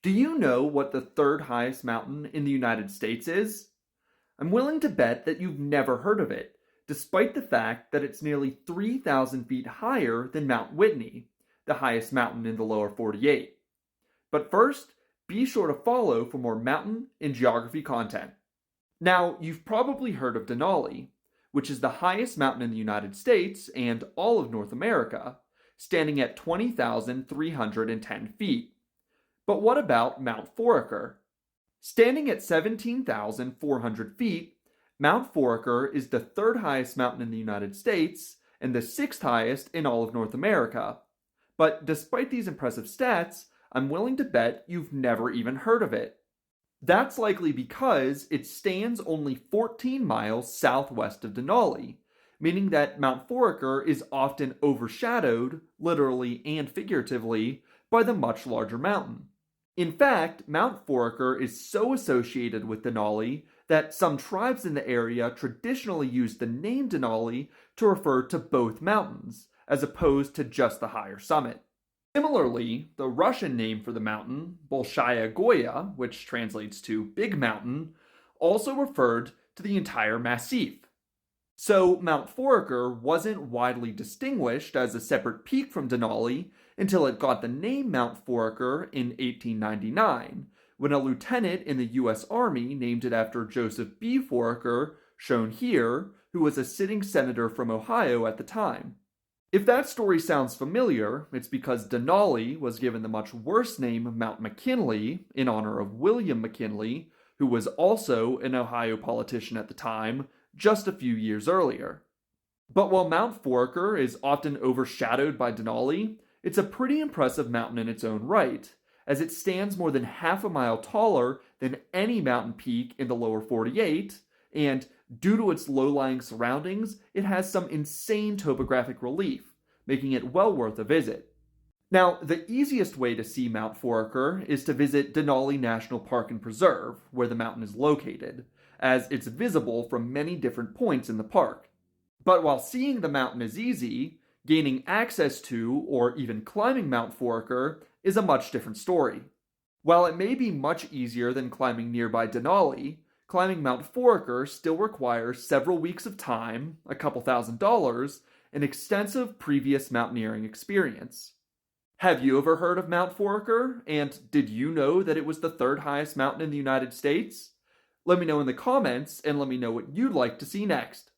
Do you know what the third highest mountain in the United States is? I'm willing to bet that you've never heard of it, despite the fact that it's nearly 3,000 feet higher than Mount Whitney, the highest mountain in the lower 48. But first, be sure to follow for more mountain and geography content. Now, you've probably heard of Denali, which is the highest mountain in the United States and all of North America, standing at 20,310 feet. But what about Mount Foraker? Standing at 17,400 feet, Mount Foraker is the third highest mountain in the United States and the sixth highest in all of North America. But despite these impressive stats, I'm willing to bet you've never even heard of it. That's likely because it stands only 14 miles southwest of Denali, meaning that Mount Foraker is often overshadowed, literally and figuratively, by the much larger mountain. In fact, Mount Foraker is so associated with Denali that some tribes in the area traditionally use the name Denali to refer to both mountains, as opposed to just the higher summit. Similarly, the Russian name for the mountain, Bolshaya Goya, which translates to Big Mountain, also referred to the entire massif. So Mount Foraker wasn't widely distinguished as a separate peak from Denali until it got the name Mount Foraker in 1899, when a lieutenant in the U.S. Army named it after Joseph B. Foraker, shown here, who was a sitting senator from Ohio at the time. If that story sounds familiar, it's because Denali was given the much worse name Mount McKinley in honor of William McKinley, who was also an Ohio politician at the time, just a few years earlier. But while Mount Foraker is often overshadowed by Denali, it's a pretty impressive mountain in its own right, as it stands more than half a mile taller than any mountain peak in the lower 48, and due to its low-lying surroundings, it has some insane topographic relief, making it well worth a visit. Now, the easiest way to see Mount Foraker is to visit Denali National Park and Preserve, where the mountain is located, as it's visible from many different points in the park. But while seeing the mountain is easy, gaining access to, or even climbing Mount Foraker is a much different story. While it may be much easier than climbing nearby Denali, climbing Mount Foraker still requires several weeks of time, a couple $1,000s, and extensive previous mountaineering experience. Have you ever heard of Mount Foraker? And did you know that it was the third highest mountain in the United States? Let me know in the comments, and let me know what you'd like to see next.